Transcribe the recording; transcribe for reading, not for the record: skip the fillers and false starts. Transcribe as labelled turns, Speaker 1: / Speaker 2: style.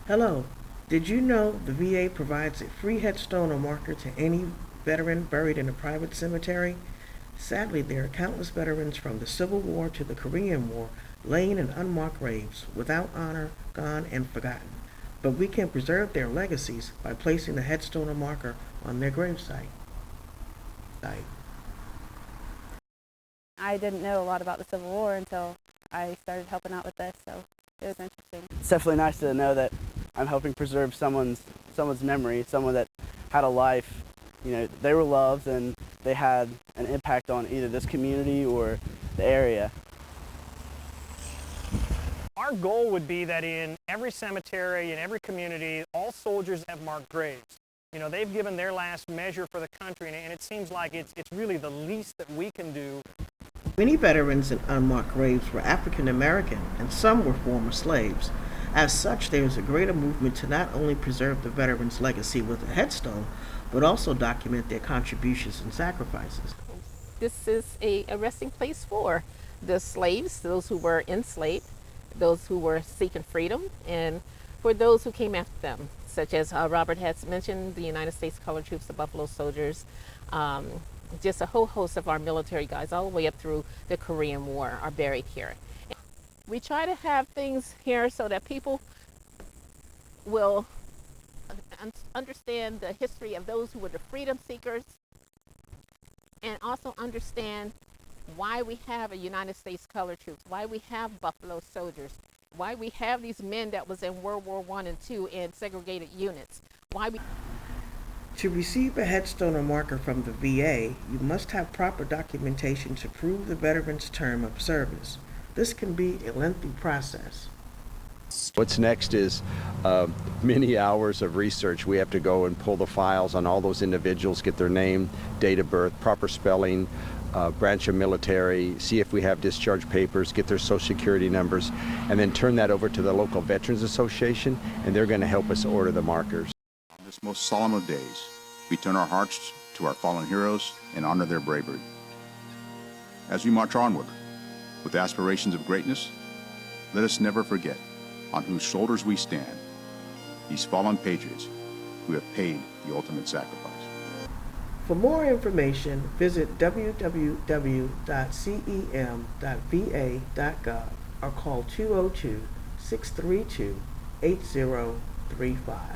Speaker 1: Hello. Did you know the VA provides a free headstone or marker to any veteran buried in a private cemetery? Sadly, there are countless veterans from the Civil War to the Korean War laying in unmarked graves, without honor, gone and forgotten. But we can preserve their legacies by placing a headstone or marker on their gravesite.
Speaker 2: I didn't know a lot about the Civil War until I started helping out with this, so it was interesting.
Speaker 3: It's definitely nice to know that I'm helping preserve someone's memory, someone that had a life. You know, they were loved and they had an impact on either this community or the area.
Speaker 4: Our goal would be that in every cemetery, in every community, all soldiers have marked graves. You know, they've given their last measure for the country, and it seems like it's really the least that we can do.
Speaker 1: Many veterans in unmarked graves were African American, and some were former slaves. As such, there is a greater movement to not only preserve the veterans' legacy with a headstone, but also document their contributions and sacrifices.
Speaker 5: This is a resting place for the slaves, those who were enslaved, those who were seeking freedom, and for those who came after them, such as Robert has mentioned, the United States Colored Troops, the Buffalo Soldiers, just a whole host of our military guys all the way up through the Korean War are buried here. We try to have things here so that people will understand the history of those who were the freedom seekers, and also understand why we have a United States Colored Troops, why we have Buffalo Soldiers, why we have these men that was in World War I and II in segregated units, why we...
Speaker 1: To receive a headstone or marker from the VA, you must have proper documentation to prove the veteran's term of service. This can be a lengthy process.
Speaker 6: What's next is many hours of research. We have to go and pull the files on all those individuals, get their name, date of birth, proper spelling, branch of military, see if we have discharge papers, get their social security numbers, and then turn that over to the local Veterans Association, and they're going to help us order the markers.
Speaker 7: On this most solemn of days, we turn our hearts to our fallen heroes and honor their bravery. As we march onward with aspirations of greatness, let us never forget on whose shoulders we stand, these fallen patriots who have paid the ultimate sacrifice.
Speaker 1: For more information, visit www.cem.va.gov or call 202-632-8035.